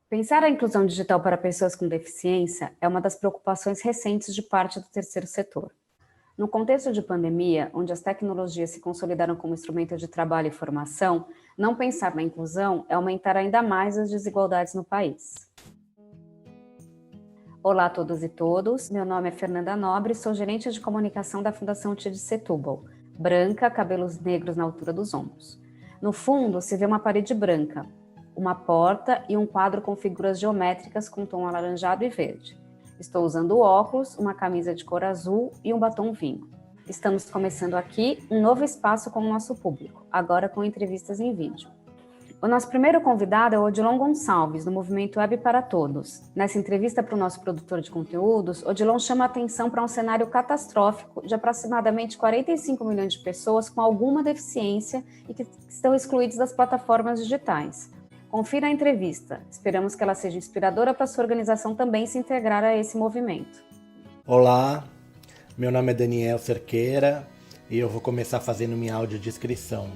Pensar a inclusão digital para pessoas com deficiência é uma das preocupações recentes de parte do terceiro setor. No contexto de pandemia, onde as tecnologias se consolidaram como instrumento de trabalho e formação, não pensar na inclusão é aumentar ainda mais as desigualdades no país. Olá a todos e todas, meu nome é Fernanda Nobre, sou gerente de comunicação da Fundação TID Setúbal, branca, cabelos negros na altura dos ombros. No fundo, se vê uma parede branca, uma porta e um quadro com figuras geométricas com tom alaranjado e verde. Estou usando óculos, uma camisa de cor azul e um batom vinho. Estamos começando aqui um novo espaço com o nosso público, agora com entrevistas em vídeo. O nosso primeiro convidado é o Odilon Gonçalves, do Movimento Web para Todos. Nessa entrevista para o nosso produtor de conteúdos, Odilon chama a atenção para um cenário catastrófico de aproximadamente 45 milhões de pessoas com alguma deficiência e que estão excluídas das plataformas digitais. Confira a entrevista. Esperamos que ela seja inspiradora para sua organização também se integrar a esse movimento. Olá, meu nome é Daniel Cerqueira e eu vou começar fazendo minha audiodescrição.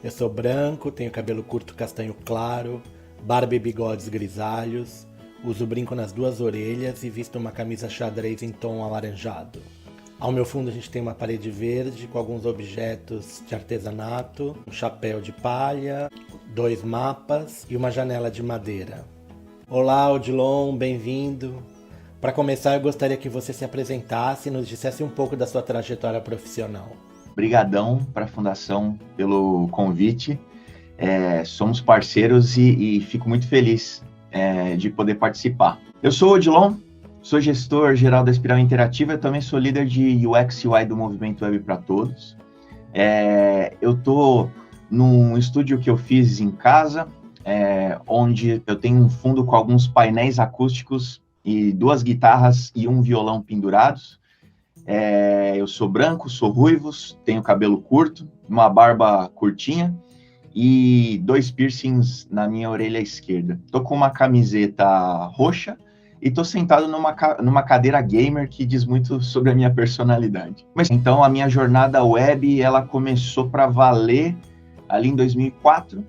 Eu sou branco, tenho cabelo curto castanho claro, barba e bigodes grisalhos, uso brinco nas duas orelhas e visto uma camisa xadrez em tom alaranjado. Ao meu fundo a gente tem uma parede verde com alguns objetos de artesanato, um chapéu de palha, 2 mapas e uma janela de madeira. Olá, Odilon, bem-vindo. Para começar, eu gostaria que você se apresentasse e nos dissesse um pouco da sua trajetória profissional. Obrigadão para a Fundação pelo convite. Somos parceiros e fico muito feliz de poder participar. Eu sou o Odilon, sou gestor geral da Espiral Interativa, eu também sou líder de UX e UI do Movimento Web para Todos. Eu estou num estúdio que eu fiz em casa, onde eu tenho um fundo com alguns painéis acústicos e 2 guitarras e um violão pendurados. Eu sou branco, sou ruivo, tenho cabelo curto, uma barba curtinha e 2 piercings na minha orelha esquerda. Tô com uma camiseta roxa e tô sentado numa cadeira gamer que diz muito sobre a minha personalidade. Mas então a minha jornada web, ela começou para valer ali em 2004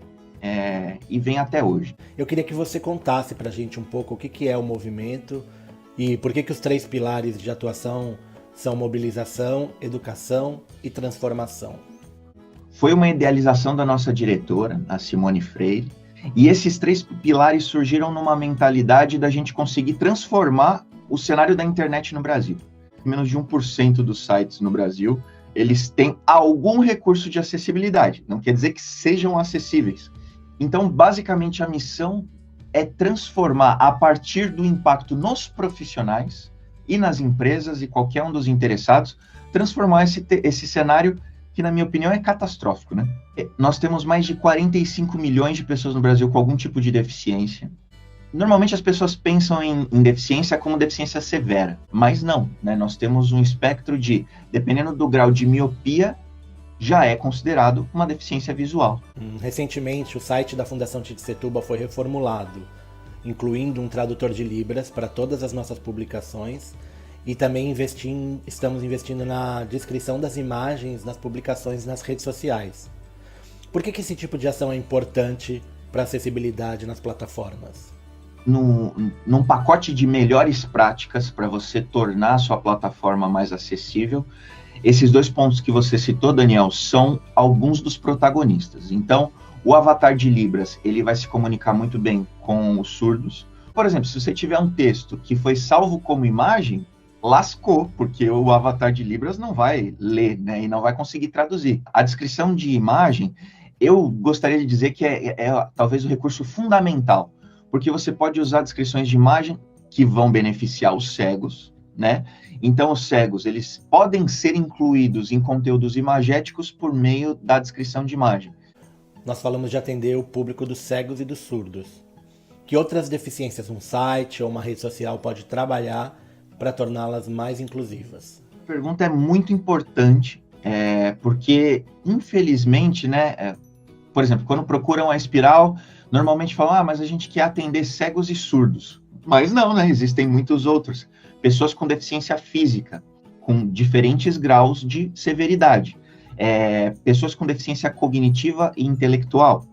e vem até hoje. Eu queria que você contasse pra gente um pouco o que é o movimento e por que os 3 pilares de atuação são mobilização, educação e transformação. Foi uma idealização da nossa diretora, a Simone Freire, e esses 3 pilares surgiram numa mentalidade da gente conseguir transformar o cenário da internet no Brasil. Menos de 1% dos sites no Brasil, eles têm algum recurso de acessibilidade, não quer dizer que sejam acessíveis. Então, basicamente, a missão é transformar, a partir do impacto nos profissionais e nas empresas e qualquer um dos interessados, transformar esse cenário que, na minha opinião, é catastrófico, né? Nós temos mais de 45 milhões de pessoas no Brasil com algum tipo de deficiência. Normalmente as pessoas pensam em deficiência como deficiência severa, mas não, né? Nós temos um espectro de, dependendo do grau de miopia, já é considerado uma deficiência visual. Recentemente, o site da Fundação TID Setúbal foi reformulado, incluindo um tradutor de Libras para todas as nossas publicações e também estamos investindo na descrição das imagens nas publicações nas redes sociais. Por que esse tipo de ação é importante para a acessibilidade nas plataformas? Num pacote de melhores práticas para você tornar a sua plataforma mais acessível, esses 2 pontos que você citou, Daniel, são alguns dos protagonistas. Então, o avatar de Libras, ele vai se comunicar muito bem com os surdos. Por exemplo, se você tiver um texto que foi salvo como imagem, lascou, porque o avatar de Libras não vai ler, né, e não vai conseguir traduzir. A descrição de imagem, eu gostaria de dizer que é talvez o recurso fundamental, porque você pode usar descrições de imagem que vão beneficiar os cegos, né? Então, os cegos, eles podem ser incluídos em conteúdos imagéticos por meio da descrição de imagem. Nós falamos de atender o público dos cegos e dos surdos. Que outras deficiências um site ou uma rede social pode trabalhar para torná-las mais inclusivas? A pergunta é muito importante, porque, infelizmente, né, por exemplo, quando procuram a Espiral, normalmente falam, mas a gente quer atender cegos e surdos. Mas não, né, existem muitos outros. Pessoas com deficiência física, com diferentes graus de severidade. Pessoas com deficiência cognitiva e intelectual,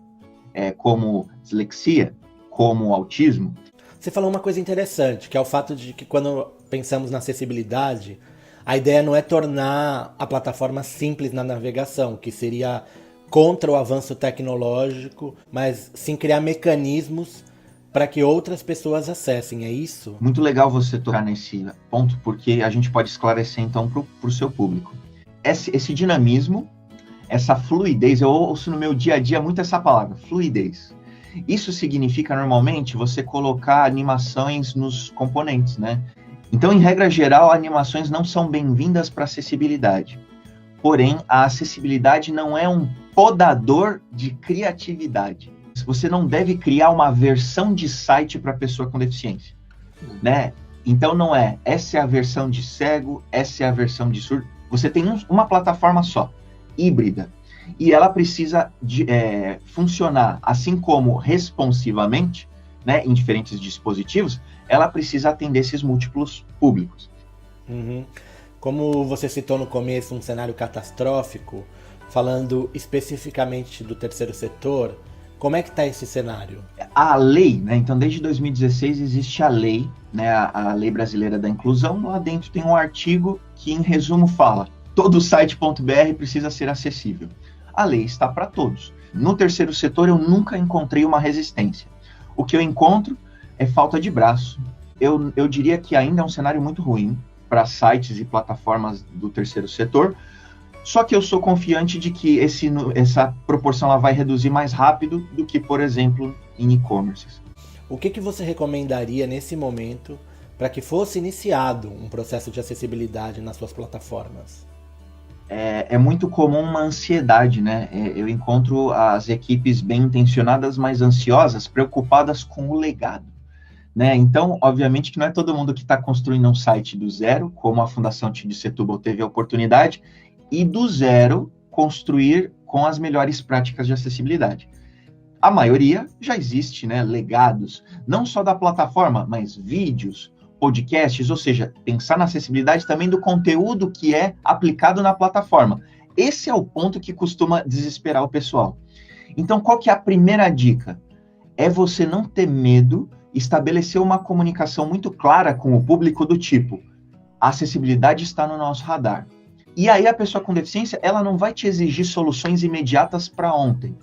como dislexia, como o autismo. Você falou uma coisa interessante, que é o fato de que quando pensamos na acessibilidade, a ideia não é tornar a plataforma simples na navegação, que seria contra o avanço tecnológico, mas sim criar mecanismos para que outras pessoas acessem, é isso? Muito legal você tocar nesse ponto, porque a gente pode esclarecer então para o seu público. Esse dinamismo, essa fluidez, eu ouço no meu dia a dia muito essa palavra, fluidez. Isso significa normalmente você colocar animações nos componentes, né? Então, em regra geral, animações não são bem-vindas para acessibilidade. Porém, a acessibilidade não é um podador de criatividade. Você não deve criar uma versão de site para pessoa com deficiência, né? Então não é, essa é a versão de cego, essa é a versão de surdo. Você tem uma plataforma só, híbrida, e ela precisa funcionar assim como responsivamente, né, em diferentes dispositivos, ela precisa atender esses múltiplos públicos. Uhum. Como você citou no começo um cenário catastrófico, falando especificamente do terceiro setor, como é que está esse cenário? A lei, né? Então desde 2016 existe a lei, né? A Lei Brasileira da Inclusão. Lá dentro tem um artigo que, em resumo, fala: todo site.br precisa ser acessível. A lei está para todos. No terceiro setor eu nunca encontrei uma resistência. O que eu encontro é falta de braço. Eu diria que ainda é um cenário muito ruim para sites e plataformas do terceiro setor. Só que eu sou confiante de que essa proporção ela vai reduzir mais rápido do que, por exemplo, em e-commerces. O que você recomendaria nesse momento para que fosse iniciado um processo de acessibilidade nas suas plataformas? É muito comum uma ansiedade, né? Eu encontro as equipes bem intencionadas, mas ansiosas, preocupadas com o legado, né? Então, obviamente que não é todo mundo que está construindo um site do zero, como a Fundação TID Setúbal teve a oportunidade, e do zero construir com as melhores práticas de acessibilidade. A maioria já existe, né? Legados, não só da plataforma, mas vídeos, podcasts, ou seja, pensar na acessibilidade também do conteúdo que é aplicado na plataforma. Esse é o ponto que costuma desesperar o pessoal. Então, qual que é a primeira dica? É você não ter medo, estabelecer uma comunicação muito clara com o público do tipo: a acessibilidade está no nosso radar. E aí a pessoa com deficiência, ela não vai te exigir soluções imediatas para ontem,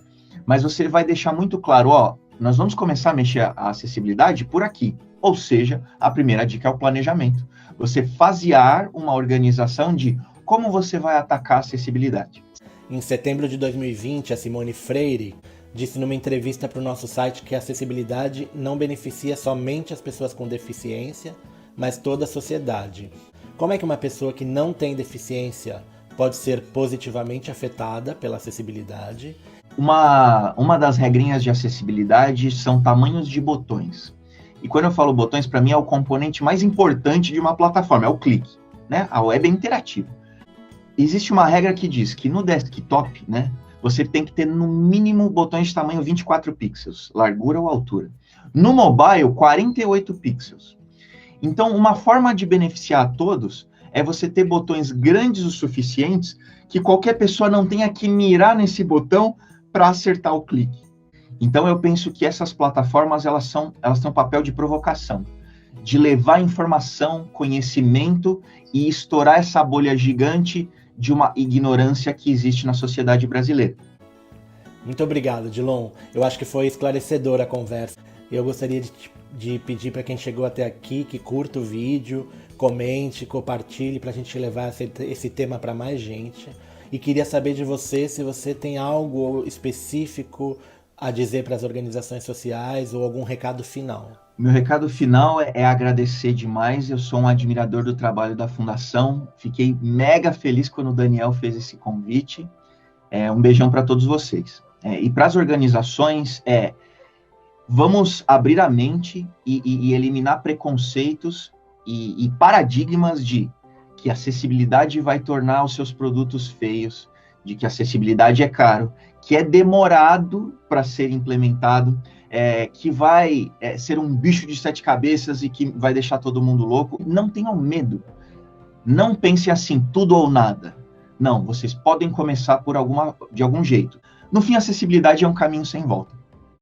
mas você vai deixar muito claro, ó, nós vamos começar a mexer a acessibilidade por aqui. Ou seja, a primeira dica é o planejamento. Você fasear uma organização de como você vai atacar a acessibilidade. Em setembro de 2020, a Simone Freire disse numa entrevista para o nosso site que a acessibilidade não beneficia somente as pessoas com deficiência, mas toda a sociedade. Como é que uma pessoa que não tem deficiência pode ser positivamente afetada pela acessibilidade? Uma das regrinhas de acessibilidade são tamanhos de botões. E quando eu falo botões, para mim é o componente mais importante de uma plataforma, é o clique, né? A web é interativa. Existe uma regra que diz que no desktop, né, você tem que ter no mínimo botões de tamanho 24 pixels, largura ou altura. No mobile, 48 pixels. Então, uma forma de beneficiar a todos é você ter botões grandes o suficientes que qualquer pessoa não tenha que mirar nesse botão para acertar o clique. Então, eu penso que essas plataformas elas têm um papel de provocação, de levar informação, conhecimento e estourar essa bolha gigante de uma ignorância que existe na sociedade brasileira. Muito obrigado, Dilon. Eu acho que foi esclarecedora a conversa. Eu gostaria de pedir para quem chegou até aqui que curta o vídeo, comente, compartilhe para a gente levar esse tema para mais gente. E queria saber de você se você tem algo específico a dizer para as organizações sociais ou algum recado final. Meu recado final é agradecer demais. Eu sou um admirador do trabalho da Fundação. Fiquei mega feliz quando o Daniel fez esse convite. Um beijão para todos vocês. E para as organizações, vamos abrir a mente e eliminar preconceitos e paradigmas de que acessibilidade vai tornar os seus produtos feios, de que acessibilidade é caro, que é demorado para ser implementado, que vai ser um bicho de 7 cabeças e que vai deixar todo mundo louco. Não tenham medo. Não pensem assim, tudo ou nada. Não, vocês podem começar de algum jeito. No fim, a acessibilidade é um caminho sem volta.